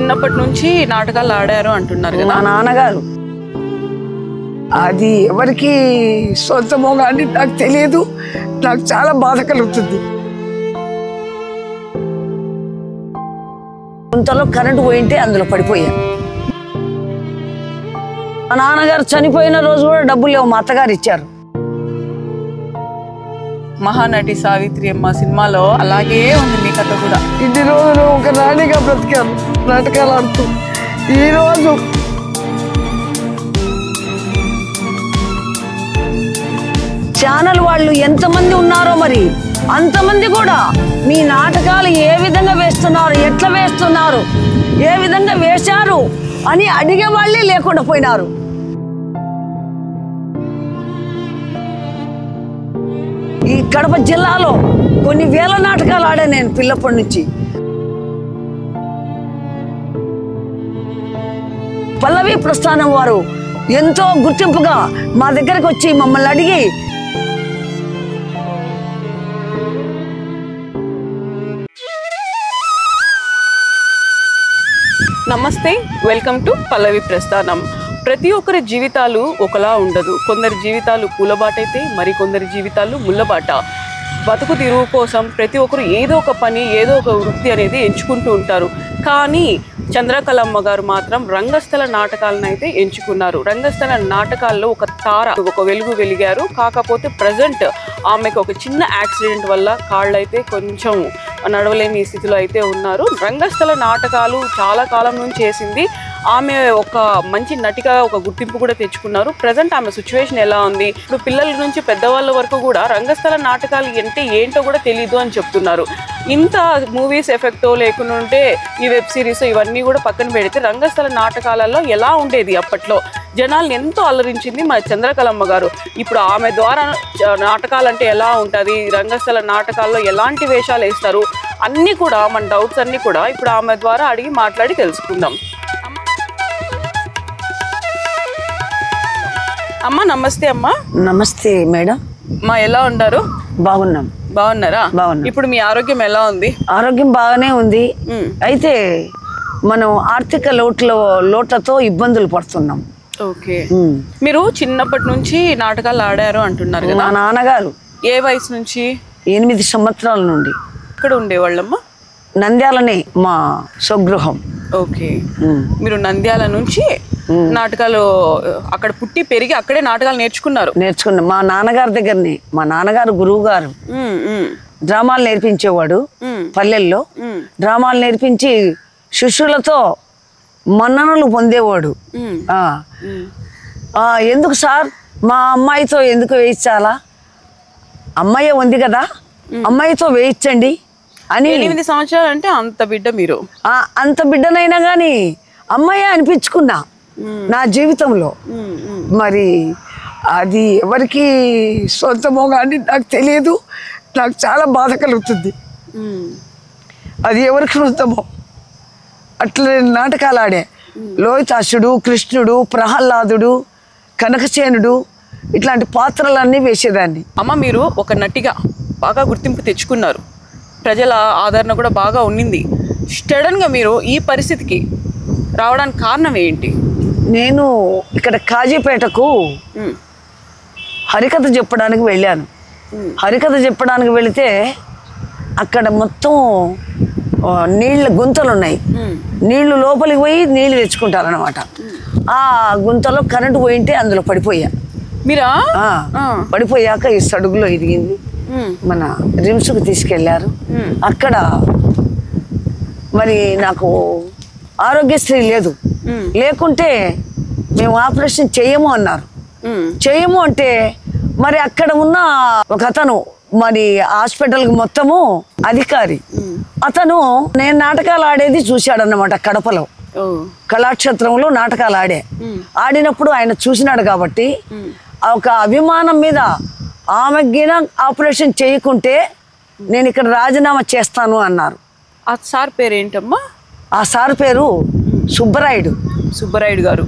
చిన్నప్పటి నుంచి నాటకాలు ఆడారు అంటున్నారు కదా. మా నాన్నగారు అది ఎవరికి సొంతమో కానీ నాకు తెలియదు. నాకు చాలా బాధ కలుగుతుంది. గుంతలో కరెంటు పోయింటే అందులో పడిపోయాను. మా నాన్నగారు చనిపోయిన రోజు కూడా డబ్బులు లేవు, మా అత్తగారు ఇచ్చారు. మహానటి సావిత్రి అమ్మ సినిమాలో అలాగే ఉంది మీ కథ కూడా. ఇన్ని రోజులు ఒక రాణిగా బ్రతికాను నాటకాలు ఆడుతూ. ఈరోజు ఛానల్ వాళ్ళు ఎంతమంది ఉన్నారో మరి అంతమంది కూడా మీ నాటకాలు ఏ విధంగా వేస్తున్నారు, ఎట్లా వేస్తున్నారు, ఏ విధంగా వేశారు అని అడిగే వాళ్ళే లేకుండా పోయినారు. ఈ కడప జిల్లాలో కొన్ని వేల నాటకాలు ఆడా నేను పిల్లప్పటి నుంచి. పల్లవి ప్రస్థానం వారు ఎంతో గుర్తింపుగా మా దగ్గరకు వచ్చి మమ్మల్ని అడిగి నమస్తే, వెల్కమ్ టు పల్లవి ప్రస్థానం. ప్రతి ఒక్కరి జీవితాలు ఒకలా ఉండదు. కొందరి జీవితాలు పూలబాటైతే మరికొందరి జీవితాలు ముళ్ళబాట. బతుకు తిరుగు కోసం ప్రతి ఒక్కరు ఏదో ఒక పని, ఏదో ఒక వృత్తి అనేది ఎంచుకుంటూ ఉంటారు. కానీ చంద్రకళమ్మ గారు మాత్రం రంగస్థల నాటకాలను అయితే ఎంచుకున్నారు. రంగస్థల నాటకాల్లో ఒక తార, ఒక వెలుగు వెలిగారు. కాకపోతే ప్రజెంట్ ఆమెకు ఒక చిన్న యాక్సిడెంట్ వల్ల కాళ్ళు అయితే కొంచెం నడవలేని స్థితిలో అయితే ఉన్నారు. రంగస్థల నాటకాలు చాలా కాలం నుంచి చేసింది. ఆమె ఒక మంచి నటిగా ఒక గుర్తింపు కూడా తెచ్చుకున్నారు. ప్రజెంట్ ఆమె సిచ్యువేషన్ ఎలా ఉంది, ఇప్పుడు పిల్లల నుంచి పెద్దవాళ్ళ వరకు కూడా రంగస్థల నాటకాలు అంటే ఏంటో కూడా తెలీదు అని చెప్తున్నారు. ఇంత మూవీస్ ఎఫెక్టో లేకుండా ఉంటే ఈ వెబ్ సిరీస్ ఇవన్నీ కూడా పక్కన పెడితే రంగస్థల నాటకాలలో ఎలా ఉండేది అప్పట్లో, జనాల్ని ఎంతో అలరించింది మన చంద్రకళమ్మ గారు. ఇప్పుడు ఆమె ద్వారా నాటకాలంటే ఎలా ఉంటుంది, రంగస్థల నాటకాల్లో ఎలాంటి వేషాలు వేస్తారు అన్నీ కూడా మన డౌట్స్ అన్నీ కూడా ఇప్పుడు ఆమె ద్వారా అడిగి మాట్లాడి తెలుసుకుందాం. అమ్మ నమస్తే. అమ్మ నమస్తే మేడం. మా ఎలా ఉన్నారు? బాగున్నాం. బాగున్నారా? బాగున్నాం. ఇప్పుడు మీ ఆరోగ్యం ఎలా ఉంది? ఆరోగ్యం బాగానే ఉంది. అయితే మనం ఆర్థిక లోట్లతో ఇబ్బందులు పడుతున్నాం. ఓకే. మీరు చిన్నప్పటి నుంచి నాటకాలు ఆడారు అంటున్నారు కదా. మా నాన్నగారు ఏ వయసు నుంచి? 8 సంవత్సరాల నుండి. ఇక్కడ ఉండేవాళ్ళమ్మా? నంద్యాలనే మా స్వగృహం. ఓకే. మీరు నంద్యాల నుంచి నాటకాలు అక్కడ పుట్టి పెరిగి అక్కడే నాటకాలు నేర్చుకున్నాం. మా నాన్నగారి దగ్గరనే. మా నాన్నగారు గురువు గారు డ్రామాలు నేర్పించేవాడు. పల్లెల్లో డ్రామాలు నేర్పించి శిష్యులతో మన్ననలు పొందేవాడు. ఎందుకు సార్ మా అమ్మాయితో ఎందుకు వేయించాలా, అమ్మాయి ఉంది కదా అమ్మాయితో వేయించండి అని. 8 సంవత్సరాలు అంటే అంత బిడ్డ మీరు? అంత బిడ్డనైనా కానీ అమ్మాయి అనిపించుకున్నా నా జీవితంలో. మరి అది ఎవరికి సొంతమో కానీ నాకు తెలియదు. నాకు చాలా బాధ కలుగుతుంది. అది ఎవరికి సొంతమో. అట్లా నాటకాలు ఆడే లోహితాసుడు, కృష్ణుడు, ప్రహ్లాదుడు, కనకసేనుడు ఇట్లాంటి పాత్రలన్నీ వేసేదాన్ని. అమ్మ మీరు ఒక నటిగా బాగా గుర్తింపు తెచ్చుకున్నారు, ప్రజల ఆదరణ కూడా బాగా ఉండింది. సడన్గా మీరు ఈ పరిస్థితికి రావడానికి కారణం ఏంటి? నేను ఇక్కడ కాజీపేటకు హరికథ చెప్పడానికి వెళ్ళాను. హరికథ చెప్పడానికి వెళితే అక్కడ మొత్తం నీళ్ళ గుంతలు ఉన్నాయి. నీళ్లు లోపలికి పోయి నీళ్లు తెచ్చుకుంటారనమాట. ఆ గుంతలో కరెంటు పోయింటే అందులో పడిపోయా. మీరా? పడిపోయాక ఈ సడుగులో ఇరిగింది. మన రిమ్స్కు తీసుకెళ్లారు. అక్కడ మరి నాకు ఆరోగ్యశ్రీ లేదు. లేకుంటే మేము ఆపరేషన్ చేయము అన్నారు. చేయము అంటే మరి అక్కడ ఉన్న ఒక అతను మరి హాస్పిటల్కి మొత్తము అధికారి అతను నేను నాటకాలు ఆడేది చూశాడన్నమాట. కడపలో కళాక్షేత్రంలో నాటకాలు ఆడినప్పుడు ఆయన చూసినాడు కాబట్టి ఒక అభిమానం మీద ఆమెకి ఆపరేషన్ చేయకుంటే నేను ఇక్కడ రాజీనామా చేస్తాను అన్నారు. ఆ సార్ పేరు ఏంటమ్మా? ఆ సార్ పేరు సుబ్బరాయుడు. సుబ్బరాయుడు గారు.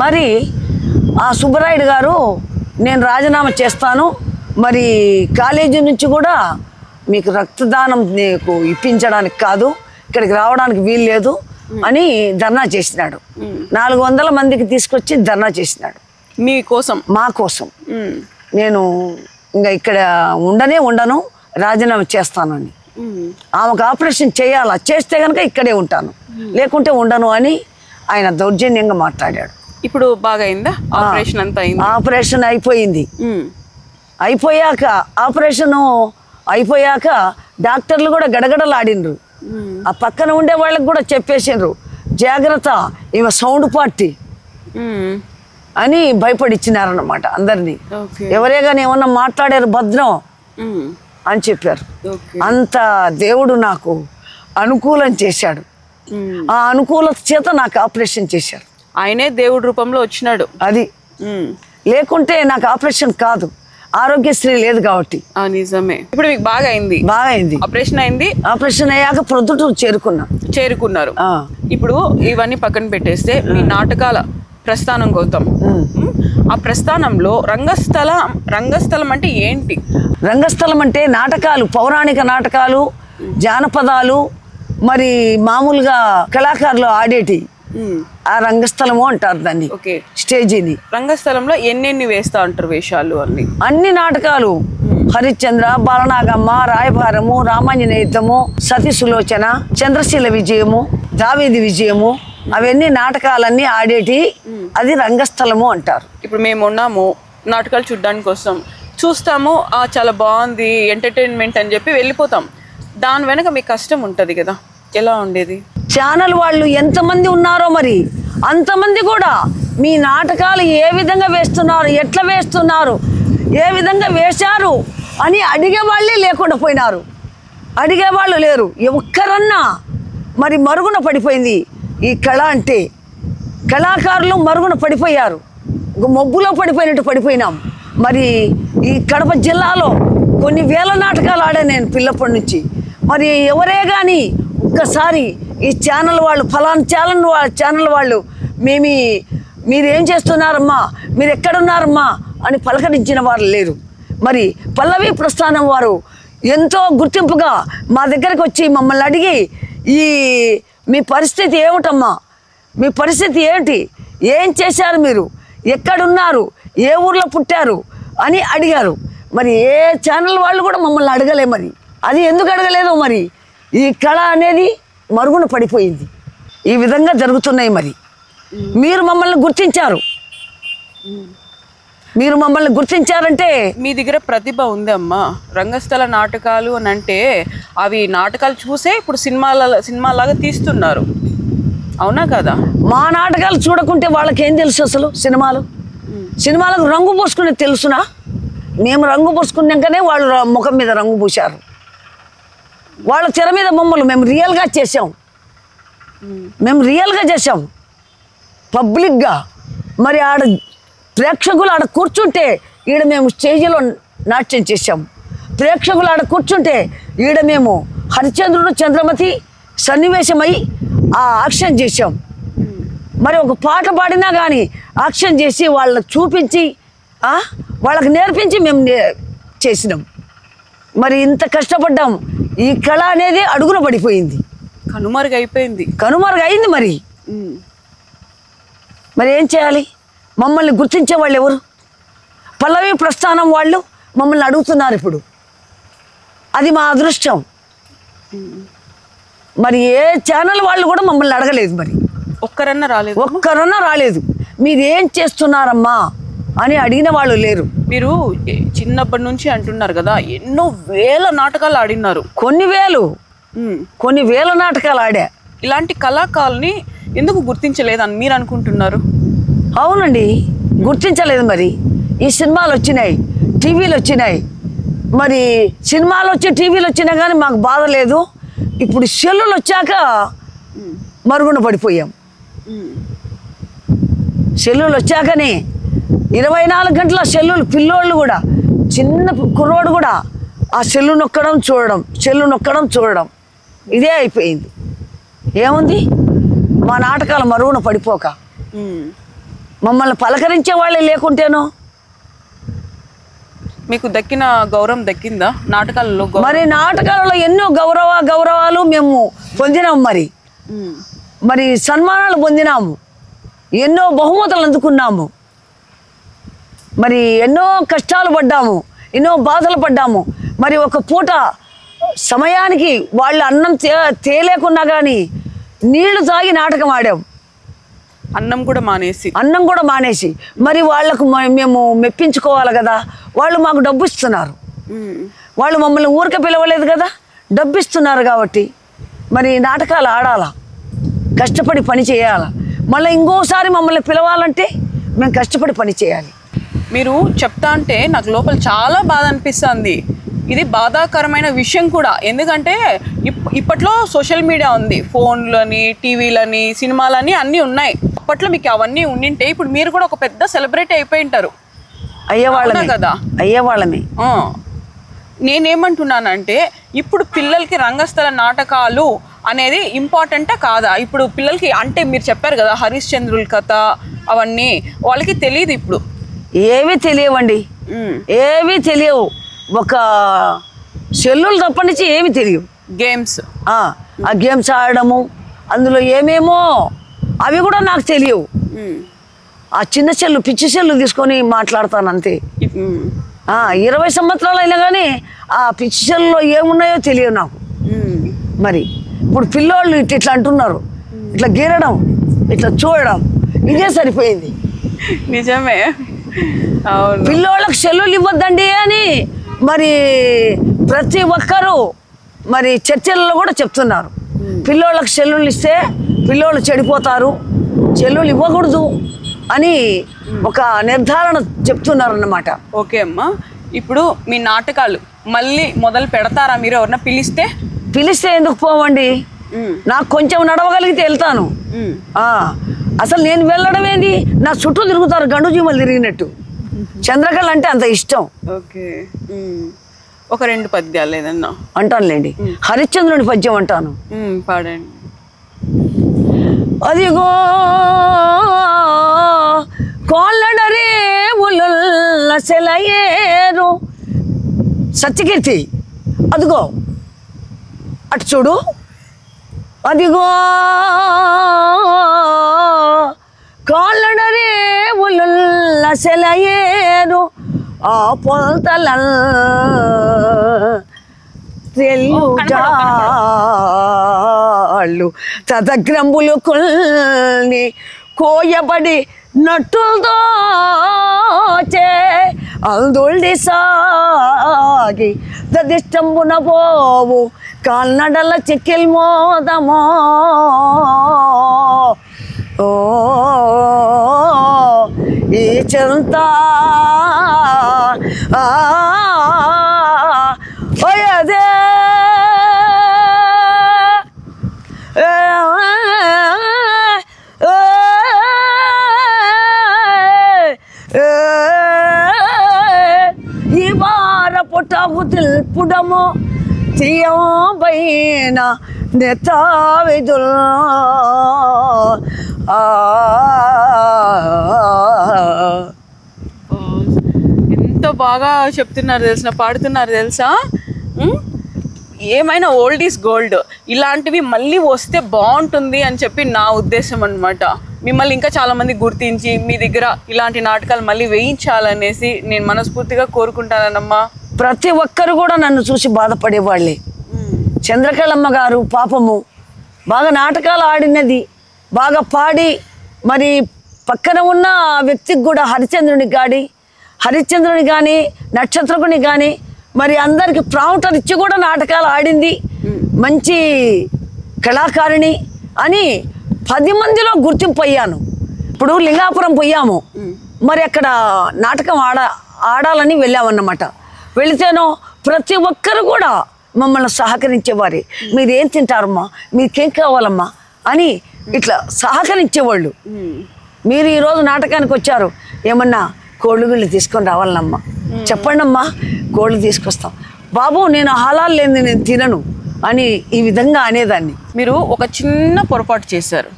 మరి ఆ సుబ్బరాయుడు గారు నేను రాజీనామా చేస్తాను, మరి కాలేజీ నుంచి కూడా మీకు రక్తదానం నీకు ఇప్పించడానికి కాదు, ఇక్కడికి రావడానికి వీలు లేదు, అని ధర్నా చేసినాడు. 400 మందికి తీసుకొచ్చి ధర్నా చేసినాడు మీకోసం, మా కోసం. నేను ఇంకా ఇక్కడ ఉండను, రాజీనామా చేస్తానని. ఆమెకు ఆపరేషన్ చేయాలా, చేస్తే కనుక ఇక్కడే ఉంటాను, లేకుంటే ఉండను అని ఆయన దౌర్జన్యంగా మాట్లాడాడు. ఇప్పుడు బాగా అయిందా ఆపరేషన్? అంతా అయింది. ఆపరేషన్ అయిపోయింది. అయిపోయాక డాక్టర్లు కూడా గడగడలాడిండ్రు. ఆ పక్కన ఉండే వాళ్ళకి కూడా చెప్పేసిండ్రు, జాగ్రత్త ఈమె సౌండ్ పార్టీ అని భయపడిచ్చినారన్నమాట అందరినీ. ఎవరే కానీ ఏమన్నా మాట్లాడారు భద్రం అని చెప్పారు. అంత దేవుడు నాకు అనుకూలం చేశాడు. ఆ అనుకూలత చేత నాకు ఆపరేషన్ చేశారు. ఆయనే దేవుడి రూపంలో వచ్చినాడు. అది లేకుంటే నాకు ఆపరేషన్ కాదు, ఆరోగ్యశ్రీ లేదు కాబట్టి. నిజమే. ఇప్పుడు మీకు బాగా అయింది? బాగా అయింది. ఆపరేషన్ అయింది. ఆపరేషన్ అయ్యాక ప్రొద్దుటూరు చేరుకున్నారు. ఇప్పుడు ఇవన్నీ పక్కన పెట్టేస్తే మీ నాటకాల ప్రస్థానం గౌతమ్, ఆ ప్రస్థానంలో రంగస్థలం అంటే ఏంటి? రంగస్థలం అంటే నాటకాలు, పౌరాణిక నాటకాలు, జానపదాలు, మరి మామూలుగా కళాకారులు ఆడేటి ఆ రంగస్థలము అంటారు దాన్ని. స్టేజీని. రంగస్థలంలో ఎన్నెన్ని వేస్తా ఉంటారు వేషాలు? అన్ని నాటకాలు, హరిశ్చంద్ర, బాలనాగమ్మ, రాయభారము, రామాంజనేయుద్ధము, సతి సులోచన, చంద్రశీల విజయము, దావీది విజయము, అవన్నీ నాటకాలన్నీ ఆడేటి అది రంగస్థలము అంటారు. ఇప్పుడు మేము ఉన్నాము నాటకాలు చూడడానికి వస్తాం, చూస్తాము, చాలా బాగుంది ఎంటర్టైన్మెంట్ అని చెప్పి వెళ్ళిపోతాం. దాని వెనక మీకు కష్టం ఉంటుంది కదా, ఎలా ఉండేది? ఛానల్ వాళ్ళు ఎంతమంది ఉన్నారో మరి అంతమంది కూడా మీ నాటకాలు ఏ విధంగా వేస్తున్నారు, ఎట్లా వేస్తున్నారు, ఏ విధంగా వేశారు అని అడిగే వాళ్ళే లేకుండా పోయినారు. అడిగేవాళ్ళు లేరు. ఒక్కరన్నా మరి మరుగున పడిపోయింది ఈ కళ అంటే. కళాకారులు మరుగున పడిపోయారు, మబ్బులో పడిపోయినట్టు పడిపోయినాం. మరి ఈ కడప జిల్లాలో కొన్ని వేల నాటకాలు ఆడాను నేను పిల్లప్పటి నుంచి. మరి ఎవరే కానీ ఒక్కసారి ఈ ఛానల్ వాళ్ళు, ఫలానా ఛానల్ వాళ్ళు మీరేం చేస్తున్నారమ్మా, మీరు ఎక్కడున్నారమ్మా అని పలకరించిన వారు లేరు. మరి పల్లవి ప్రస్థానం వారు ఎంతో గుర్తింపుగా మా దగ్గరికి వచ్చి మమ్మల్ని అడిగి, మీ పరిస్థితి ఏమిటమ్మా, మీ పరిస్థితి ఏంటి, ఏం చేశారు, మీరు ఎక్కడున్నారు, ఏ ఊర్లో పుట్టారు అని అడిగారు. మరి ఏ ఛానల్ వాళ్ళు కూడా మమ్మల్ని అడగలే. మరి అది ఎందుకు అడగలేదో మరి. ఈ కళ అనేది మరుగున పడిపోయింది. ఈ విధంగా జరుగుతున్నాయి. మరి మీరు మమ్మల్ని గుర్తించారంటే మీ దగ్గర ప్రతిభ ఉంది అమ్మా. రంగస్థల నాటకాలు అని అంటే అవి నాటకాలు చూసే ఇప్పుడు సినిమాలాగా తీస్తున్నారు, అవునా కదా? మా నాటకాలు చూడకుంటే వాళ్ళకేం తెలుసు అసలు? సినిమాలకు రంగు పూసుకునేది తెలుసునా? మేము రంగు పూసుకున్నాకనే వాళ్ళు ముఖం మీద రంగు పూశారు. వాళ్ళ తెర మీద మమ్మల్ని మేము రియల్గా చేసాం పబ్లిక్గా. మరి ఆడ ప్రేక్షకులు ఆడ కూర్చుంటే ఈడ మేము స్టేజీలో నాట్యం చేసాం. ప్రేక్షకులు ఆడ కూర్చుంటే ఈడ మేము హరిశ్చంద్రుడు చంద్రమతి సన్నివేశమై ఆ యాక్షన్ చేసాం. మరి ఒక పాట పాడినా కానీ యాక్షన్ చేసి వాళ్ళకి చూపించి వాళ్ళకి నేర్పించి మేము చేసినాం. మరి ఇంత కష్టపడ్డాం. ఈ కళ అనేది అడుగున పడిపోయింది, కనుమరుగైంది. మరి ఏం చేయాలి? మమ్మల్ని గుర్తించే వాళ్ళు ఎవరు? పల్లవి ప్రస్థానం వాళ్ళు మమ్మల్ని అడుగుతున్నారు ఇప్పుడు. అది మా అదృష్టం. మరి ఏ ఛానల్ వాళ్ళు కూడా మమ్మల్ని అడగలేదు. మరి ఒక్కరన్నా రాలేదు. మీరేం చేస్తున్నారమ్మా అని అడిగిన వాళ్ళు లేరు. మీరు చిన్నప్పటి నుంచి అంటున్నారు కదా, ఎన్నో వేల నాటకాలు ఆడినారు. కొన్ని వేల నాటకాలు ఆడా. ఇలాంటి కళాకారుల్ని ఎందుకు గుర్తించలేదని మీరు అనుకుంటున్నారు? అవునండి, గుర్తించలేదు. మరి ఈ సినిమాలు వచ్చినాయి, టీవీలు వచ్చినాయి. మరి సినిమాలు వచ్చి టీవీలు వచ్చినా కానీ మాకు బాధ లేదు. ఇప్పుడు సెల్లులు వచ్చాక మరుగున పడిపోయాం. సెల్లులు వచ్చాకనే 24 గంటల సెల్లులు, పిల్లోళ్ళు కూడా, చిన్న కుర్రోడు కూడా ఆ సెల్లు నొక్కడం చూడడం ఇదే అయిపోయింది. ఏముంది? మా నాటకాలు మరుగున పడిపోక మమ్మల్ని పలకరించే వాళ్ళే లేకుంటేనో. మీకు దక్కిన గౌరవం దక్కిందా నాటకాలలో? మరి నాటకాలలో ఎన్నో గౌరవాలు మేము పొందినాం. మరి మరి సన్మానాలు పొందినాము, ఎన్నో బహుమతులు అందుకున్నాము, మరి ఎన్నో కష్టాలు పడ్డాము, ఎన్నో బాధలు పడ్డాము. మరి ఒక పూట సమయానికి వాళ్ళు అన్నం తేలేకున్నా కానీ నీళ్లు తాగి నాటకం ఆడాం. అన్నం కూడా మానేసి మరి వాళ్లకు మేము మెప్పించుకోవాలి కదా. వాళ్ళు మాకు డబ్బు ఇస్తున్నారు, వాళ్ళు మమ్మల్ని ఊరికే పిలవలేదు కదా, డబ్బు ఇస్తున్నారు కాబట్టి మరి నాటకాలు ఆడాలా, కష్టపడి పని చేయాలా. మళ్ళీ ఇంకోసారి మమ్మల్ని పిలవాలంటే మేము కష్టపడి పని చేయాలి. మీరు చెప్తా అంటే నాకు లోపల చాలా బాధ అనిపిస్తుంది. ఇది బాధాకరమైన విషయం కూడా. ఎందుకంటే ఇప్పట్లో సోషల్ మీడియా ఉంది, ఫోన్లని, టీవీలని, సినిమాలని అన్నీ ఉన్నాయి. అప్పట్లో మీకు అవన్నీ ఉండింటే ఇప్పుడు మీరు కూడా ఒక పెద్ద సెలబ్రిటీ అయిపోయి ఉంటారు. అయ్యేవాళ్ళమే కదా, అయ్యేవాళ్ళమే. నేనేమంటున్నానంటే ఇప్పుడు పిల్లలకి రంగస్థల నాటకాలు అనేది ఇంపార్టెంటా కాదా? ఇప్పుడు పిల్లలకి అంటే మీరు చెప్పారు కదా హరిశ్చంద్రుల కథ అవన్నీ, వాళ్ళకి తెలియదు. ఇప్పుడు ఏమీ తెలియవండి, ఏమీ తెలియవు. ఒక సెల్లులు తప్ప నుంచి ఏమి తెలియవు. గేమ్స్, ఆ గేమ్స్ ఆడడము, అందులో ఏమేమో అవి కూడా నాకు తెలియవు. ఆ చిన్న సెల్లు, పిచ్చి సెల్లు తీసుకొని మాట్లాడతాను అంతే. 20 సంవత్సరాలు అయినా కానీ ఆ పిచ్చి సెల్లులో ఏమున్నాయో తెలియవు నాకు. మరి ఇప్పుడు పిల్లోళ్ళు ఇట్లా అంటున్నారు, ఇట్లా గీరడం, ఇట్లా చూడడం, ఇదే సరిపోయింది. నిజమే, పిల్లోళ్ళకి సెల్లులు ఇవ్వద్దండి అని మరి ప్రతి ఒక్కరూ మరి చర్చలలో కూడా చెప్తున్నారు. పిల్లోళ్ళకి సెల్లులు ఇస్తే పిల్లోళ్ళు చెడిపోతారు, సెల్లులు ఇవ్వకూడదు అని ఒక నిర్ధారణ చెప్తున్నారు అన్నమాట. ఓకే అమ్మా, ఇప్పుడు మీ నాటకాలు మళ్ళీ మొదలు పెడతారా? మీరు ఎవరన్నా పిలిస్తే ఎందుకు పోవండి, నాకు కొంచెం నడవగలిగితే వెళ్తాను. అసలు నేను వెళ్ళడం ఏంది, నా చుట్టూ తిరుగుతారు గండు జీమలు తిరిగినట్టు. చంద్రకళ అంటే అంత ఇష్టం. ఓకే, ఒక 2 పద్యాలు ఏదన్నా అంటానులేండి. హరిశ్చంద్రుని పద్యం అంటాను, పాడండి. అదిగో కోళ్ళడరే సెలయేరు, సత్యకీర్తి అదిగో అటు చూడు, అదిగో కోళ్ళడరే సెలయేరు, ఆ పొంతల తెల్లుటాళ్ళు తదగ్రంబులు కొన్ని కోయబడి నట్టుల్దోచే అందుల్డి సాగి దదిష్టంబున పోవు కాల్నడల చిక్కిల్ మోదమో. ఓ ఈ చెంత అదే ఈ వార పుటము తెలుపుడము తీయబైన నెతావిదుల్ ఎంత బాగా చెప్తున్నారు తెలుసా, పాడుతున్నారు తెలుసా. ఏమైనా ఓల్డ్ ఈజ్ గోల్డ్, ఇలాంటివి మళ్ళీ వస్తే బాగుంటుంది అని చెప్పి నా ఉద్దేశం అన్నమాట. మిమ్మల్ని ఇంకా చాలామంది గుర్తించి మీ దగ్గర ఇలాంటి నాటకాలు మళ్ళీ వేయించాలనేసి నేను మనస్ఫూర్తిగా కోరుకుంటానమ్మా. ప్రతి ఒక్కరు కూడా నన్ను చూసి బాధపడేవాళ్ళే. చంద్రకళమ్మ గారు పాపము బాగా నాటకాలు ఆడినది, బాగా పాడి మరి పక్కన ఉన్న వ్యక్తికి కూడా హరిశ్చంద్రుని కానీ నక్షత్రకుని కానీ మరి అందరికి ప్రాముఖ్యత ఇచ్చి కూడా నాటకాలు ఆడింది, మంచి కళాకారిణి అని 10 మందిలో గుర్తింపు అయ్యాను. ఇప్పుడు లింగాపురం పోయాము, మరి అక్కడ నాటకం ఆడాలని వెళ్ళామన్నమాట. వెళితేనో ప్రతి ఒక్కరు కూడా మమ్మల్ని సహకరించేవారే. మీరేం తింటారమ్మా, మీకేం కావాలమ్మా అని ఇట్లా సహకరించేవాళ్ళు. మీరు ఈరోజు నాటకానికి వచ్చారు, ఏమన్నా కోళ్ళు గిళ్ళు తీసుకొని రావాలమ్మా, చెప్పండి అమ్మా, కోళ్ళు తీసుకొస్తాం. బాబు నేను హలాల్ లేని నేను తినను అని ఈ విధంగా అనేదాన్ని. మీరు ఒక చిన్న పొరపాటు చేశారు,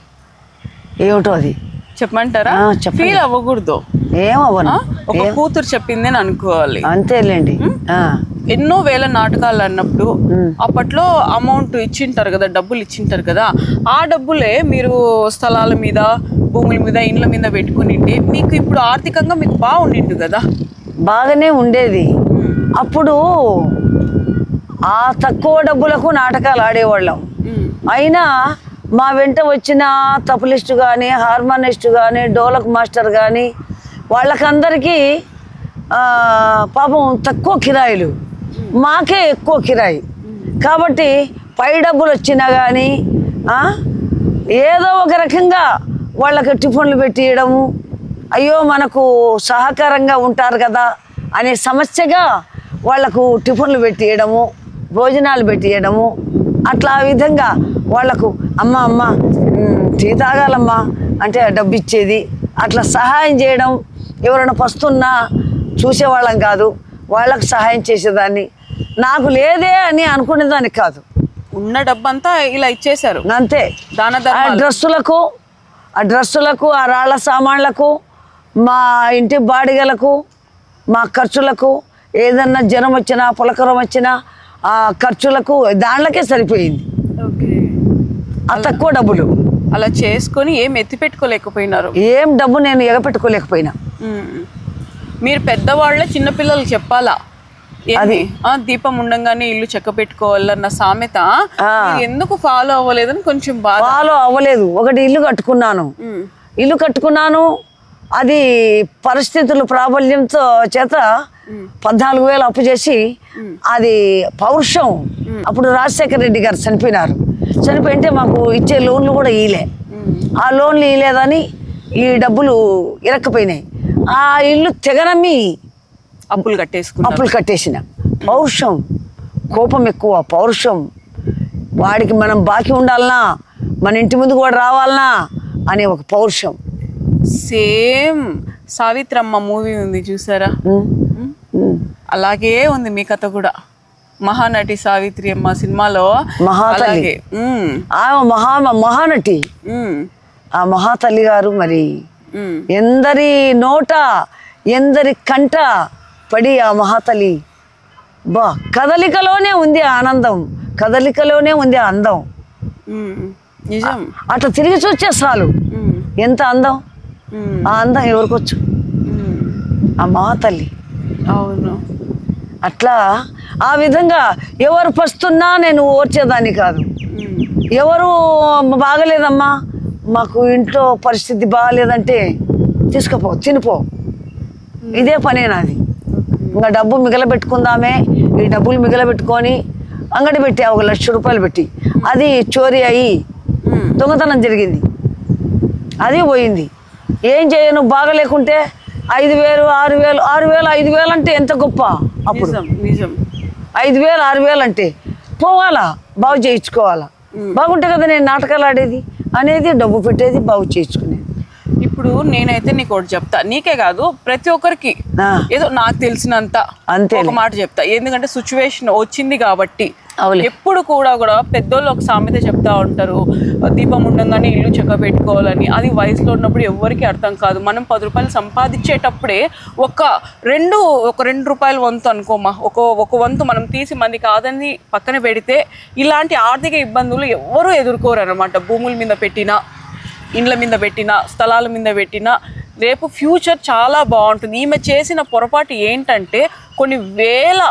ఏమిటో అది చెప్పమంటారా? ఫీల్ అవ్వకూడదు, ఏమవ్వను, ఒక కూతురు చెప్పింది అని అనుకోవాలి. అంతేలేండి. ఎన్నో వేల నాటకాలు అన్నప్పుడు అప్పట్లో అమౌంట్ ఇచ్చింటారు కదా, డబ్బులు ఇచ్చింటారు కదా, ఆ డబ్బులే మీరు స్థలాల మీద, భూముల మీద, ఇండ్ల మీద పెట్టుకునింటే మీకు ఇప్పుడు ఆర్థికంగా మీకు బాగుండిండు కదా. బాగానే ఉండేది. అప్పుడు ఆ తక్కువ డబ్బులకు నాటకాలు ఆడేవాళ్ళం. అయినా మా వెంట వచ్చిన తబలిస్ట్ కానీ, హార్మోనిస్ట్ కానీ, డోలక్ మాస్టర్ కానీ వాళ్ళకందరికీ పాపం తక్కువ కిరాయిలు, మాకే ఎక్కువ కిరాయి. కాబట్టి పై డబ్బులు వచ్చినా కానీ ఏదో ఒక రకంగా వాళ్ళకి టిఫిన్లు పెట్టియడము, అయ్యో మనకు సహకారంగా ఉంటారు కదా అనే సమస్యగా వాళ్లకు టిఫిన్లు పెట్టియడము, భోజనాలు పెట్టియడము, అట్లా ఆ విధంగా వాళ్లకు అమ్మ టీ తాగాలమ్మా అంటే డబ్బు ఇచ్చేది. అట్లా సహాయం చేయడం, ఎవరైనా పస్తున్నా చూసేవాళ్ళం కాదు, వాళ్ళకు సహాయం చేసేదాన్ని. నాకు లేదే అని అనుకునేదాన్ని కాదు. ఉన్న డబ్బంతా ఇలా ఇచ్చేశారు అంతే. ఆ డ్రెస్సులకు, ఆ రాళ్ల సామాన్లకు, మా ఇంటి బాడిగలకు, మా ఖర్చులకు, ఏదన్నా జ్వరం వచ్చినా పులకరం వచ్చినా ఆ ఖర్చులకు దాంట్లోకే సరిపోయింది. ఆ తక్కువ డబ్బులు అలా చేసుకొని ఏం ఎత్తి పెట్టుకోలేకపోయినారు. ఏం డబ్బు నేను ఎగపెట్టుకోలేకపోయినా. మీరు పెద్దవాళ్ళే చిన్నపిల్లలకు చెప్పాలా, అది దీపం ఉండంగానే ఇల్లు చెక్క పెట్టుకోవాలన్న సామెత ఎందుకు ఫాలో అవ్వలేదని కొంచెం బాగా. ఫాలో అవ్వలేదు. ఒకటి ఇల్లు కట్టుకున్నాను, అది పరిస్థితులు ప్రాబల్యంతో చేత 14,000 అప్పు చేసి, అది పౌరుషం. అప్పుడు రాజశేఖర రెడ్డి గారు చనిపోయింటే మాకు ఇచ్చే లోన్లు కూడా ఇయలే. ఆ లోన్లు ఇయలేదని ఈ డబ్బులు ఇరక్కపోయినాయి. ఆ ఇల్లు తెగనమ్మి అప్పులు కట్టేసిన. పౌరుషం, కోపం ఎక్కువ, పౌరుషం. వాడికి మనం బాకీ ఉండాలనా, మన ఇంటి ముందు కూడా రావాలనా అనే ఒక పౌరుషం. సేమ్ సావిత్రమ్మ మూవీ ఉంది చూసారా, అలాగే ఉంది మీ కథ కూడా. మహానటి సావిత్రి అమ్మ సినిమాలో మహాతల్లి, మహానటి, ఆ మహాతల్లి గారు మరి ఎందరి నోట ఎందరి కంట పడి ఆ మహాతల్లి కదలికలోనే ఉంది ఆనందం, కదలికలోనే ఉంది అందం. నిజం. అట్లా తిరిగి చూస్తే చాలు ఎంత అందం. ఆ అందం ఎవరికొచ్చు? ఆ మహాతల్లి. అవును. అట్లా ఆ విధంగా ఎవరు పస్తున్నా నేను ఓర్చేదాన్ని కాదు. ఎవరు బాగలేదమ్మా, మాకు ఇంట్లో పరిస్థితి బాగలేదంటే తీసుకుపో, తినిపో, ఇదే పనే నాది. ఇంకా డబ్బు మిగలబెట్టుకుందామే, ఈ డబ్బులు మిగలబెట్టుకొని అంగడి పెట్టి 1,00,000 రూపాయలు పెట్టి, అది చోరీ అయ్యి దొంగతనం జరిగింది, అది పోయింది. ఏం చేయను, బాగలేకుంటే 5,000, 6,000, 6,000, 5,000 అంటే ఎంత గొప్ప. అప్పుడు 5,000, 6,000 అంటే పోవాలా, బాగు చేయించుకోవాలా. బాగుంటే కదా నేను నాటకాలు ఆడేది అనేది, డబ్బు పెట్టేది, బాగు చేయించుకునేది. ఇప్పుడు నేనైతే నీకు ఒకటి చెప్తా, నీకే కాదు ప్రతి ఒక్కరికి ఏదో నాకు తెలిసినంత ఒక మాట చెప్తా. ఎందుకంటే సిచ్యువేషన్ వచ్చింది కాబట్టి. ఎప్పుడు కూడా పెద్దోళ్ళు ఒక సామెత చెప్తా ఉంటారు, దీపం ఉండంగానే ఇల్లు చెక్క పెట్టుకోవాలని. అది వయసులో ఉన్నప్పుడు ఎవరికి అర్థం కాదు. మనం 10 రూపాయలు సంపాదించేటప్పుడే ఒక 2 రూపాయల వంతు అనుకోమా, ఒక వంతు మనం తీసి మంది కాదని పక్కన పెడితే ఇలాంటి ఆర్థిక ఇబ్బందులు ఎవరు ఎదుర్కోరు అనమాట. భూముల మీద పెట్టినా, ఇండ్ల మీద పెట్టినా, స్థలాల మీద పెట్టినా రేపు ఫ్యూచర్ చాలా బాగుంటుంది. ఈమె చేసిన పొరపాటు ఏంటంటే కొన్ని వేల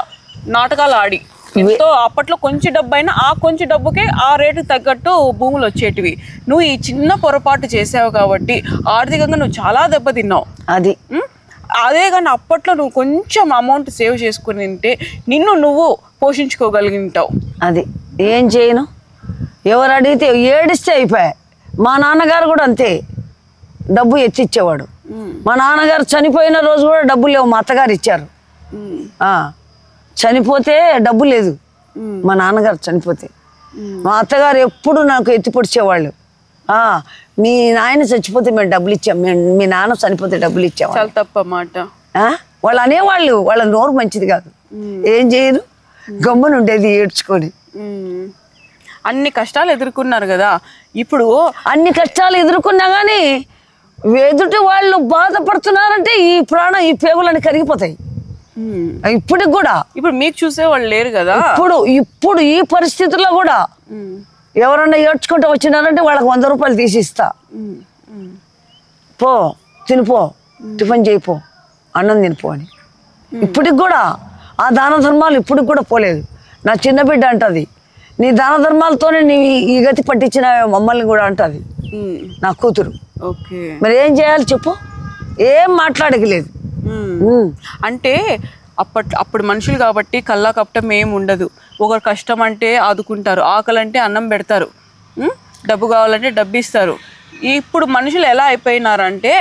నాటకాలు ఆడి, ఎంతో అప్పట్లో కొంచెం డబ్బు అయినా ఆ కొంచెం డబ్బుకే ఆ రేటుకి తగ్గట్టు భూములు వచ్చేటివి. నువ్వు ఈ చిన్న పొరపాటు చేసావు కాబట్టి ఆర్థికంగా నువ్వు చాలా దెబ్బతిన్నావు. అదే కానీ అప్పట్లో నువ్వు కొంచెం అమౌంట్ సేవ్ చేసుకుని ఉంటే నిన్ను నువ్వు పోషించుకోగలిగింటావు. అది ఏం చేయను, ఎవరు అడిగితే ఏడిస్తే అయిపోయా. మా నాన్నగారు కూడా అంతే, డబ్బు ఎత్తిచ్చేవాడు. మా నాన్నగారు చనిపోయిన రోజు కూడా డబ్బులు లేవు, మా అత్తగారు ఇచ్చారు. చనిపోతే డబ్బు లేదు, మా నాన్నగారు చనిపోతే. మా అత్తగారు ఎప్పుడు నాకు ఎత్తి పొడిచేవాళ్ళు. మీ నాయన చచ్చిపోతే మేము డబ్బులు ఇచ్చాం, మీ నాన్న చనిపోతే డబ్బులు ఇచ్చాం. చాలా తప్పమాట. వాళ్ళు అనేవాళ్ళు, వాళ్ళ నోరు మంచిది కాదు. ఏం చేయను, గమ్మున ఉండేది ఏడ్చుకొని. అన్ని కష్టాలు ఎదుర్కొన్నారు కదా. ఇప్పుడు అన్ని కష్టాలు ఎదుర్కొన్నా కానీ ఎదుటి వాళ్ళు బాధపడుతున్నారంటే ఈ ప్రాణం, ఈ పేగులని కరిగిపోతాయి. ఇప్పటికి కూడా. ఇప్పుడు మీకు చూసే వాళ్ళు లేరు కదా. ఇప్పుడు ఈ పరిస్థితుల్లో కూడా ఎవరన్నా ఏడ్చుకుంటూ వచ్చినారంటే వాళ్ళకి 100 రూపాయలు తీసిస్తా. పో తినిపో, టిఫిన్ చేయిపో, అన్నం తినిపో అని. ఇప్పటికి కూడా ఆ దాన ధర్మాలు ఇప్పటికి కూడా పోలేదు. నా చిన్న బిడ్డ అంటది, నీ దాన ధర్మాలతోనే నీ ఈ గతి పట్టించిన మమ్మల్ని కూడా అంటది నా కూతురు. మరి ఏం చేయాలి చెప్పు? ఏం మాట్లాడకలేదు. అంటే అప్పుడు మనుషులు కాబట్టి కల్లా కపటం ఏం ఉండదు. ఒకరు కష్టం అంటే ఆదుకుంటారు, ఆకలి అంటే అన్నం పెడతారు, డబ్బు కావాలంటే డబ్బు ఇస్తారు. ఇప్పుడు మనుషులు ఎలా అయిపోయినారంటే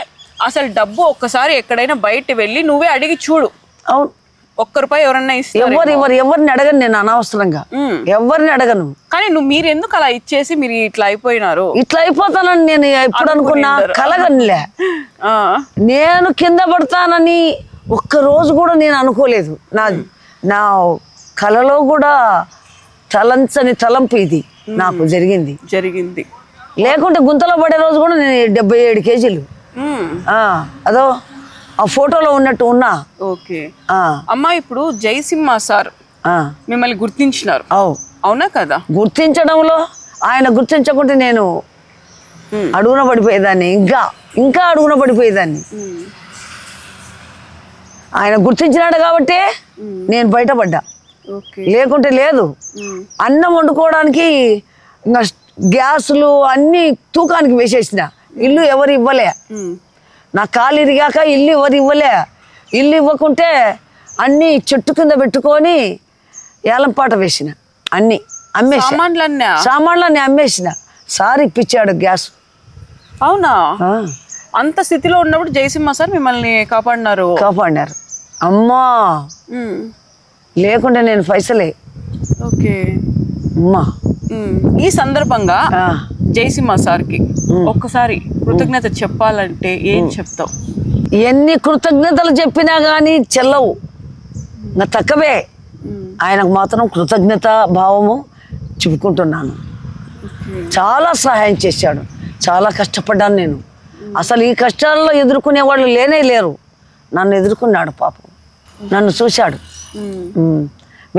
అసలు డబ్బు ఒక్కసారి ఎక్కడైనా బయట వెళ్ళి నువ్వే అడిగి చూడు. అవును, ₹1 ఎవరన్నా ఇస్తారు. ఎవరిని అడగను నేను, అనవసరంగా ఎవరిని అడగను. కానీ మీరు ఎందుకు అలా ఇచ్చేసి మీరు ఇట్లా అయిపోయినారు? ఇట్లా అయిపోతానని నేను ఎప్పుడు అనుకున్నా, కలగనిలే. నేను కింద పడతానని ఒక్కరోజు కూడా నేను అనుకోలేదు. నా కలలో కూడా తలంచని తలంపు ఇది నాకు జరిగింది. లేకుంటే గుంతలో పడే రోజు కూడా నేను 77 కేజీలు. అదో ఆ ఫోటోలో ఉన్నట్టు ఉన్నా. ఓకే అమ్మా, ఇప్పుడు జయసింహ సార్ మిమ్మల్ని గుర్తించినారు, అవునా కదా? గుర్తించడంలో ఆయన గుర్తించకుంటే నేను అడుగున పడిపోయేదాన్ని, ఇంకా అడుగున పడిపోయేదాన్ని. ఆయన గుర్తించినాడు కాబట్టి నేను బయటపడ్డా, లేకుంటే లేదు. అన్నం వండుకోవడానికి ఇంకా గ్యాసులు అన్నీ తూకానికి వేసేసిన. ఇల్లు ఎవరు ఇవ్వలే, నా కాలు ఇరిగాక ఇల్లు ఎవరు ఇవ్వలే. ఇల్లు ఇవ్వకుంటే అన్నీ చెట్టు కింద పెట్టుకొని ఏలంపాట వేసిన, అన్నీ అమ్మేసి సామాన్లన్నీ అమ్మేసిన. సార్ ఇప్పించాడు గ్యాస్. అవునా? అంత స్థితిలో ఉన్నప్పుడు జయసింహ సార్ మిమ్మల్ని కాపాడినారు. అమ్మా, లేకుంటే నేను పైసలే. ఓకే అమ్మా, ఈ సందర్భంగా జయసింహ సార్కి ఒక్కసారి కృతజ్ఞత చెప్పాలంటే ఏం చెప్తావు? ఎన్ని కృతజ్ఞతలు చెప్పినా కానీ చెల్లవు, నా తక్కువే. ఆయనకు మాత్రం కృతజ్ఞత భావము చెప్పుకుంటున్నాను. చాలా సహాయం చేశాడు, చాలా కష్టపడ్డాను నేను. అసలు ఈ కష్టాల్లో ఎదుర్కొనే వాళ్ళు లేరు. నన్ను ఎదుర్కొన్నాడు పాపం, నన్ను చూశాడు.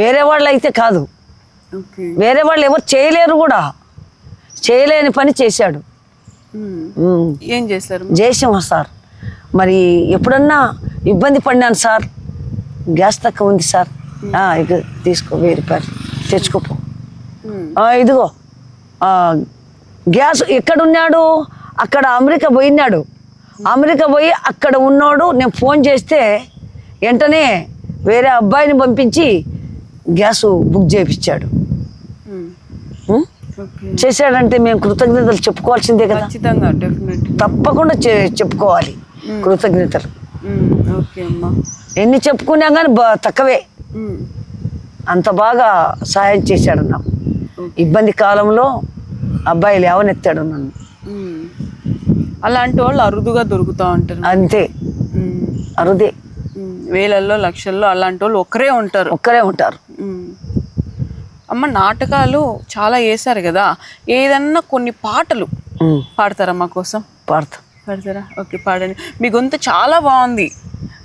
వేరే వాళ్ళు అయితే కాదు, వేరే వాళ్ళు ఎవరు చేయలేరు కూడా, చేయలేని పని చేశాడు. ఏం చేశారు? జయసింహ సార్. మరి ఎప్పుడన్నా ఇబ్బంది పడినాను సార్, గ్యాస్ తక్కువ ఉంది సార్, ఇక తీసుకో 1000 రూపాయలు తెచ్చుకోపో. ఇదిగో గ్యాస్. ఎక్కడున్నాడు? అక్కడ అమెరికా పోయినాడు. అమెరికా పోయి అక్కడ ఉన్నాడు. నేను ఫోన్ చేస్తే వెంటనే వేరే అబ్బాయిని పంపించి గ్యాస్ బుక్ చేయించాడు. చేశాడంటే మేము కృతజ్ఞతలు చెప్పుకోవాల్సిందే కదా. తప్పకుండా చెప్పుకోవాలి కృతజ్ఞతలు. ఎన్ని చెప్పుకున్నా కానీ తక్కువే. అంత బాగా సహాయం చేశాడు నాకు. ఇబ్బంది కాలంలో అబ్బాయి లేవనెత్తాడు నన్ను. అలాంటి వాళ్ళు అరుదుగా దొరుకుతూ ఉంటారు. అంతే, అరుదే. వేలల్లో లక్షల్లో అలాంటి వాళ్ళు ఒక్కరే ఉంటారు. అమ్మ, నాటకాలు చాలా వేశారు కదా, ఏదన్నా కొన్ని పాటలు పాడతారా మా కోసం? పాడతారా? ఓకే, పాడండి. మీ గొంతు చాలా బాగుంది.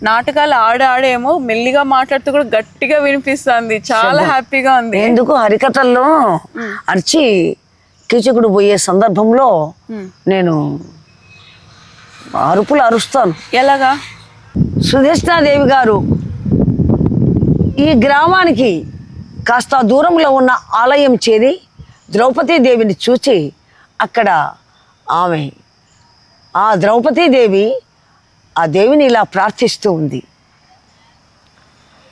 నాటకాలు ఆడేమో మెల్లిగా మాట్లాడుతూ కూడా గట్టిగా వినిపిస్తుంది, చాలా హ్యాపీగా ఉంది. ఎందుకు హరికథల్లో అరిచి కీచకుడు పోయే సందర్భంలో నేను అరుపులు అరుస్తాను. ఎలాగా? సుధేష్ణాదేవి గారు ఈ గ్రామానికి కాస్త దూరంలో ఉన్న ఆలయం చేరి ద్రౌపదీదేవిని చూచి అక్కడ ఆ ద్రౌపదీదేవి ఆ దేవిని ఇలా ప్రార్థిస్తూ ఉంది.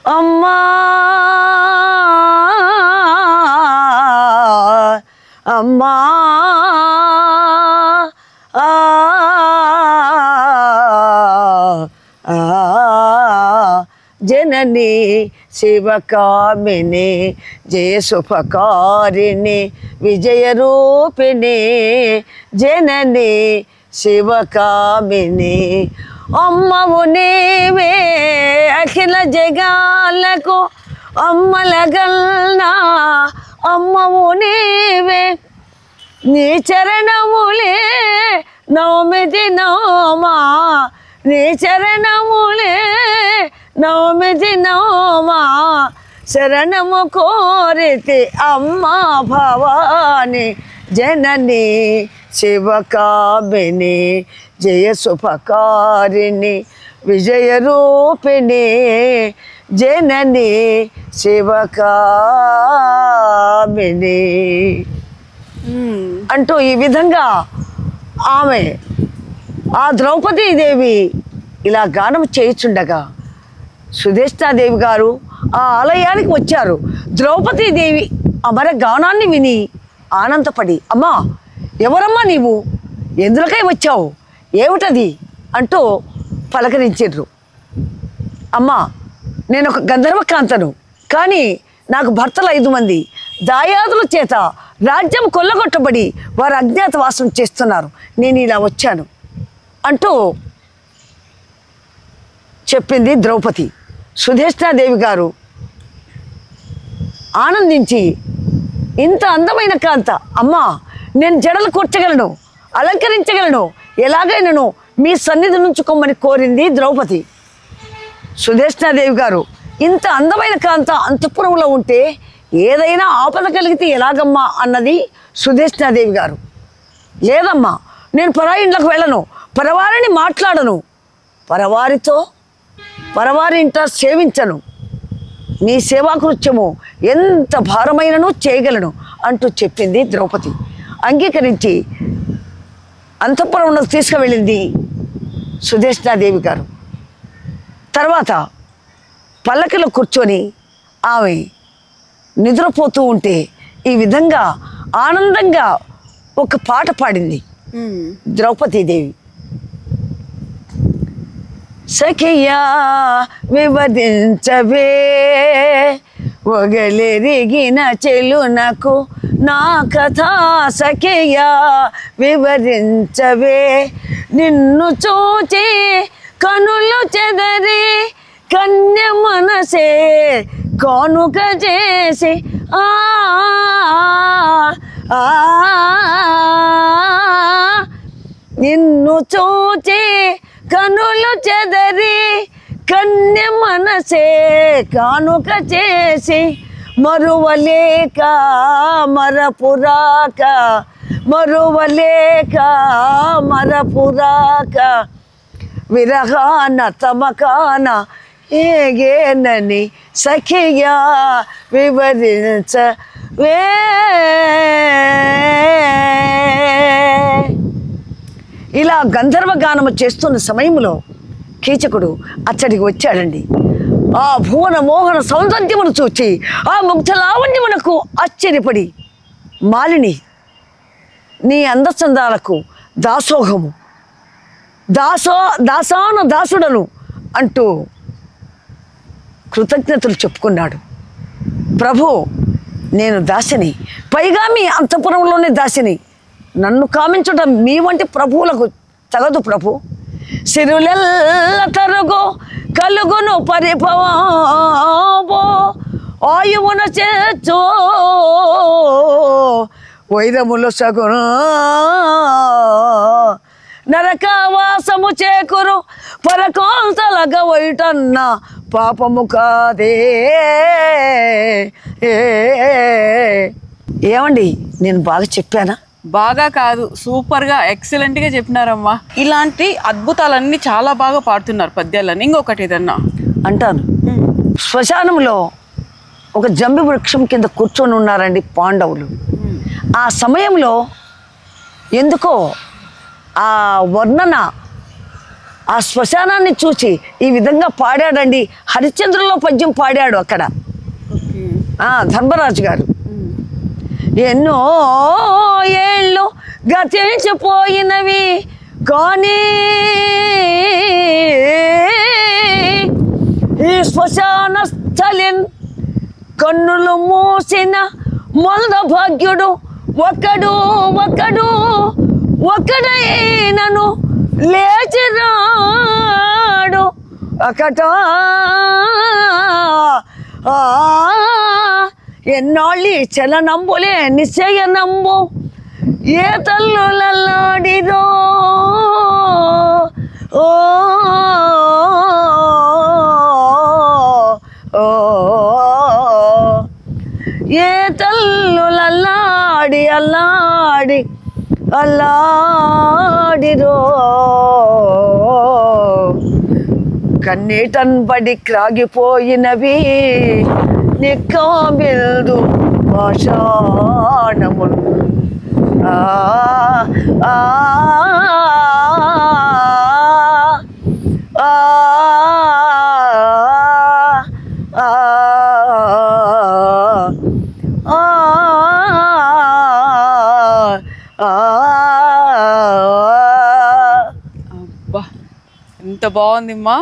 అమ్మా అమ్మా జనని శివకామిని జయ శుభకారిణి విజయ రూపిణి జనని శివకామిని అమ్మవు నీవే అఖిల జగాలకు అమ్మలగల్నా అమ్మవు నీవే నీ చరణములే నవమిది నవమా నీ చరణములే నవమిది నవమా శరణము కోరితే అమ్మా భవాని జనని శివకామిని జయ శుభకారిణి విజయ రూపిణి జనని శివకామిని అంటూ ఈ విధంగా ఆమె ఆ ద్రౌపదీదేవి ఇలా గానం చేయుచుండగా సుధేష్టాదేవి గారు ఆ ఆలయానికి వచ్చారు. ద్రౌపదీదేవి అమర గానాన్ని విని ఆనందపడి, అమ్మా ఎవరమ్మా నీవు, ఎందులకై వచ్చావు, ఏమిటది అంటూ పలకరించారు. అమ్మా నేను ఒక గంధర్వకాంతను, కానీ నాకు భర్తలు 5 మంది దాయాదుల చేత రాజ్యం కొల్లగొట్టబడి వారు అజ్ఞాతవాసం చేస్తున్నారు, నేను ఇలా వచ్చాను అంటూ చెప్పింది ద్రౌపది. సుధేష్టాదేవి గారు ఆనందించి, ఇంత అందమైన కాంత, అమ్మా నేను జడలు కూర్చగలను, అలంకరించగలను, ఎలాగైనాను మీ సన్నిధి నుంచుకోమని కోరింది ద్రౌపది. సుధేష్టాదేవి గారు, ఇంత అందమైన కాంత అంతఃపురంలో ఉంటే ఏదైనా ఆపద కలిగితే ఎలాగమ్మా అన్నది సుధేష్టాదేవి గారు. లేదమ్మా, నేను పరాయి ఇంట్లోకి వెళ్ళను, పరవారిని మాట్లాడను, పరవారి ఇంట సేవించను, నీ సేవాకృత్యము ఎంత భారమైనను చేయగలను అంటూ చెప్పింది ద్రౌపది. అంగీకరించి అంతఃపురంలో తీసుకువెళ్ళింది సుధేష్టాదేవి గారు. తర్వాత పల్లకిలో కూర్చొని ఆమె నిద్రపోతూ ఉంటే ఈ విధంగా ఆనందంగా ఒక పాట పాడింది ద్రౌపదీదేవి. సఖియా వివరించవే ఒగలెరిగిన చెలునకు నా కథ, సఖియా వివరించవే నిన్ను చూచి కనులు చెదరి కన్య మనసే కానుక చేసి నిన్ను చూచి కనులు చెదరి కన్య మనసే కానుక చేసి మరువలేక మరపురాక విరహాన తమకాన ఏగేనని సఖియా వివరించవే. ఇలా గంధర్వ గానము చేస్తున్న సమయంలో కీచకుడు అచ్చడికి వచ్చాడండి. ఆ భువన మోహన సౌందర్యమును చూచి ఆ ముగ్ధ లావణ్యమునకు ఆశ్చర్యపడి, మాలిని నీ అందచందాలకు దాసోహము, దాసాన దాసుడను అంటూ కృతజ్ఞతలు చెప్పుకున్నాడు. ప్రభు నేను దాసిని, పైగా మీ అంతఃపురంలోనే దాసిని, నన్ను కామించడం మీ వంటి ప్రభువులకు తగదు ప్రభు. సిరులెల్ల తరుగు కలుగును పరిభవో ఆయువున చేచో వైరములు సగును నరకవాసము చేకురు పరకాంతలగ వైటన్న పాపము కాదే. ఏమండి నేను బాగా చెప్పానా? బాగా కాదు, సూపర్గా ఎక్సలెంట్గా చెప్పినారమ్మా. ఇలాంటి అద్భుతాలన్నీ చాలా బాగా పాడుతున్నారు పద్యాలన్నీ. ఇంకొకటి ఏదన్నా అంటాను. శ్మశానంలో ఒక జంబి వృక్షం కింద కూర్చొని ఉన్నారండి పాండవులు. ఆ సమయంలో ఎందుకో ఆ వర్ణన ఆ శ్మశానాన్ని చూసి ఈ విధంగా పాడాడండి. హరిశ్చంద్రులో పద్యం పాడాడు అక్కడ ధర్మరాజు గారు. ఎన్నో ఏళ్ళు గతించిపోయినవి కానీ ఈ శ్మశాన స్థలిన్ కన్నులు మూసిన మొంద భాగ్యుడు ఒకడైనను లేచిరాడు అకట. ఎన్నాళ్ళి చలనంబులే నిశ్చయనంబు ఏ తల్లులల్లాడిరో అల్లాడిరో కన్నీటన్ బడి క్రాగిపోయినవి నిక్కాబిల్దు పాషాణమున్ అబ్బా ఎంత బాగుందిమ్మా.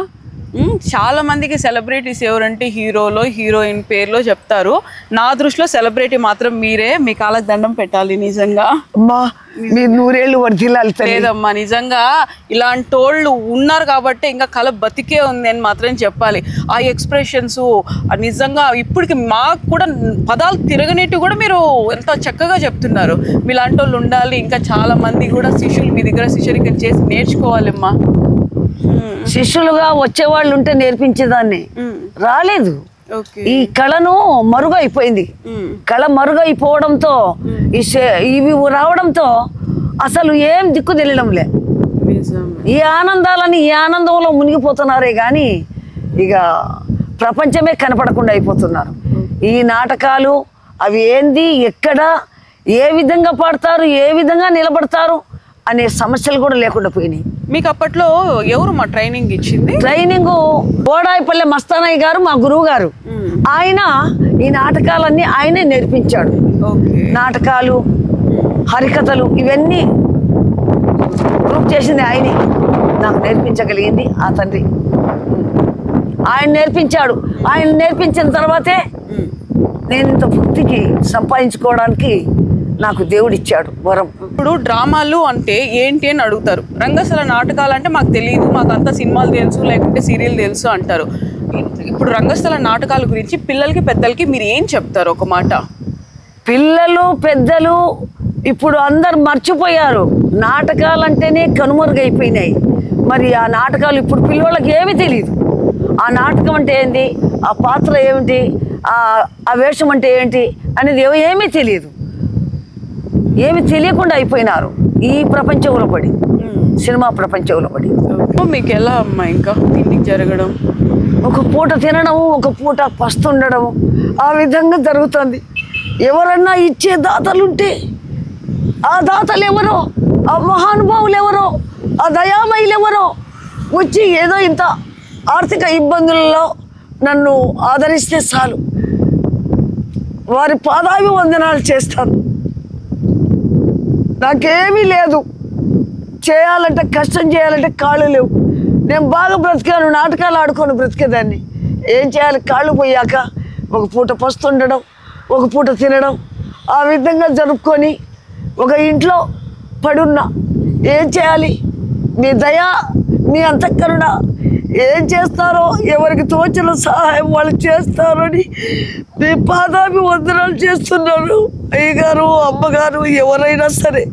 చాలా మందికి సెలబ్రిటీస్ ఎవరంటే హీరోలో హీరోయిన్ పేర్లో చెప్తారు. నా దృష్టిలో సెలబ్రిటీ మాత్రం మీరే. మీ కాళ్ళకి దండం పెట్టాలి నిజంగా. అమ్మా మీరు 100 ఏళ్ళు వర్ధిల్లాలి. లేదమ్మా నిజంగా ఇలాంటి వాళ్ళు ఉన్నారు కాబట్టి ఇంకా కళ బతికే ఉంది అని మాత్రం చెప్పాలి. ఆ ఎక్స్ప్రెషన్స్ నిజంగా ఇప్పటికి మాకు కూడా పదాలు తిరగనేట్టు కూడా మీరు ఎంత చక్కగా చెప్తున్నారు. మీలాంటి వాళ్ళు ఉండాలి. ఇంకా చాలా మంది కూడా శిష్యులు మీ దగ్గర శిష్యరికం చేసి నేర్చుకోవాలమ్మా. శిష్యులుగా వచ్చేవాళ్ళు ఉంటే నేర్పించేదాన్ని, రాలేదు. ఈ కళను మరుగైపోయింది. కళ మరుగైపోవడంతో ఇవి రావడంతో అసలు ఏం దిక్కు తెలియడంలే. ఈ ఆనందాలని ఈ ఆనందంలో మునిగిపోతున్నారే కానీ ఇక ప్రపంచమే కనపడకుండా అయిపోతున్నారు. ఈ నాటకాలు అవి ఏంది, ఎక్కడ, ఏ విధంగా పాడతారు, ఏ విధంగా నిలబడతారు అనే సమస్యలు కూడా లేకుండా పోయినాయి. మీకు అప్పట్లో ఎవరు మా ట్రైనింగ్ ఇచ్చింది? ట్రైనింగ్ బోడాయిపల్లె మస్తానయ్య గారు మా గురువు గారు. ఆయన ఈ నాటకాలన్నీ ఆయనే నేర్పించాడు. నాటకాలు, హరికథలు ఇవన్నీ గ్రూప్ చేసింది ఆయనే. నాకు నేర్పించగలిగింది ఆ తండ్రి. ఆయన నేర్పించాడు. ఆయన నేర్పించిన తర్వాతే నేను ఇంత వృత్తికి సంపాదించుకోవడానికి నాకు దేవుడిచ్చాడు వరం. ఇప్పుడు డ్రామాలు అంటే ఏంటి అని అడుగుతారు. రంగస్థల నాటకాలు అంటే మాకు తెలియదు, మాకు అంతా సినిమాలు తెలుసు లేకుంటే సీరియల్ తెలుసు అంటారు. ఇప్పుడు రంగస్థల నాటకాల గురించి పిల్లలకి పెద్దలకి మీరు ఏం చెప్తారు ఒక మాట? పిల్లలు పెద్దలు ఇప్పుడు అందరు మర్చిపోయారు. నాటకాలంటేనే కనుమరుగైపోయినాయి. మరి ఆ నాటకాలు ఇప్పుడు పిల్లలకి ఏమీ తెలియదు. ఆ నాటకం అంటే ఏంటి, ఆ పాత్ర ఏమిటి, ఆ వేషం అంటే ఏంటి అనేది ఏమీ తెలియదు. ఏమి తెలియకుండా అయిపోయినారు ఈ ప్రపంచంలో పడి, సినిమా ప్రపంచంలో పడి. మీకు ఎలా అమ్మా ఇంకా ఇంటికి జరగడం? ఒక పూట తినడము, ఒక పూట పస్తుండడము, ఆ విధంగా జరుగుతుంది. ఎవరన్నా ఇచ్చే దాతలుంటే ఆ దాతలు ఎవరో, ఆ మహానుభావులు ఎవరో, ఆ దయామయులు ఎవరో వచ్చి ఏదో ఇంత ఆర్థిక ఇబ్బందులలో నన్ను ఆదరిస్తే చాలు, వారి పాదాభివందనాలు చేస్తాను. నాకేమీ లేదు, చేయాలంటే కష్టం చేయాలంటే కాళ్ళు లేవు. నేను బాగా బ్రతికాను, నాటకాలు ఆడుకొని బ్రతికేదాన్ని. ఏం చేయాలి, కాళ్ళు పోయాక ఒక పూట పస్తుండడం, ఒక పూట తినడం, ఆ విధంగా జరుపుకొని ఒక ఇంట్లో పడున్నా. ఏం చేయాలి, మీ దయ, మీ అంతఃకరణ ఏం చేస్తారో, ఎవరికి తోచిన సహాయం వాళ్ళు చేస్తారని మీ పాదాభివందనాలు చేస్తున్నారు అయ్యగారు, అమ్మగారు, ఎవరైనా సరే.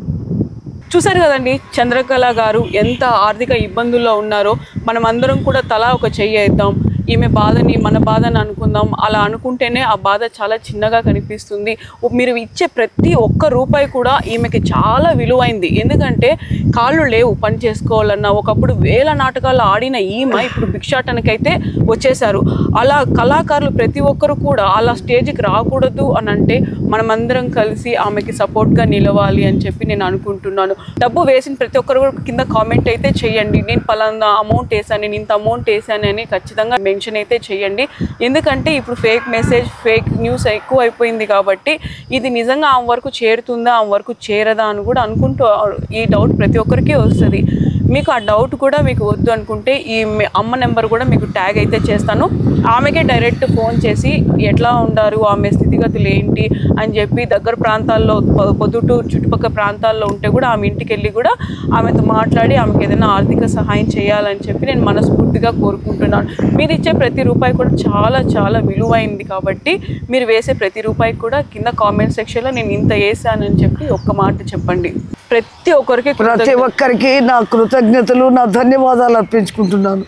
చూసారు కదండి చంద్రకళ గారు ఎంత ఆర్థిక ఇబ్బందుల్లో ఉన్నారో. మనం అందరం కూడా తలా ఒక చెయ్యి వేద్దాం, ఈమె బాధని మన బాధని అనుకుందాం. అలా అనుకుంటేనే ఆ బాధ చాలా చిన్నగా కనిపిస్తుంది. మీరు ఇచ్చే ప్రతి ఒక్క రూపాయి కూడా ఈమెకి చాలా విలువైంది. ఎందుకంటే కాళ్ళు లేవు పని చేసుకోవాలన్నా. ఒకప్పుడు వేల నాటకాలు ఆడిన ఈమె ఇప్పుడు భిక్షాటనకైతే వచ్చేసారు. అలా కళాకారులు ప్రతి ఒక్కరు కూడా అలా స్టేజ్కి రాకూడదు అని అంటే మనమందరం కలిసి ఆమెకి సపోర్ట్గా నిలవాలి అని చెప్పి నేను అనుకుంటున్నాను. డబ్బు వేసిన ప్రతి ఒక్కరు కింద కామెంట్ అయితే చేయండి. నేను పలానా అమౌంట్ వేసాను, నేను ఇంత అమౌంట్ వేసాను అని ఖచ్చితంగా మెన్షన్ అయితే చేయండి. ఎందుకంటే ఇప్పుడు ఫేక్ మెసేజ్, ఫేక్ న్యూస్ ఎక్కువ అయిపోయింది కాబట్టి ఇది నిజంగా ఆమె వరకు చేరుతుందా, ఆమె వరకు చేరదా అని కూడా అనుకుంటూ ఈ డౌట్ ప్రతి ఒక్కరికి వస్తుంది. మీకు ఆ డౌట్ కూడా మీకు వద్దు అనుకుంటే ఈ అమ్మ నెంబర్ కూడా మీకు ట్యాగ్ అయితే చేస్తాను. ఆమెకే డైరెక్ట్ ఫోన్ చేసి ఎట్లా ఉండారు, ఆమె స్థితిగతులు ఏంటి అని చెప్పి దగ్గర ప్రాంతాల్లో పొద్దుటూరు చుట్టుపక్కల ప్రాంతాల్లో ఉంటే కూడా ఆమె ఇంటికి వెళ్ళి కూడా ఆమెతో మాట్లాడి ఆమెకి ఏదైనా ఆర్థిక సహాయం చేయాలని చెప్పి నేను మనస్ఫూర్తిగా కోరుకుంటున్నాను. మీరు ఇచ్చే ప్రతి రూపాయి కూడా చాలా చాలా విలువైంది కాబట్టి మీరు వేసే ప్రతి రూపాయి కూడా కింద కామెంట్ సెక్షన్లో నేను ఇంత వేసానని చెప్పి ఒక్క మాట చెప్పండి. ప్రతి ఒక్కరికి నా కృతజ్ఞతలు, నా ధన్యవాదాలు అర్పించుకుంటున్నాను.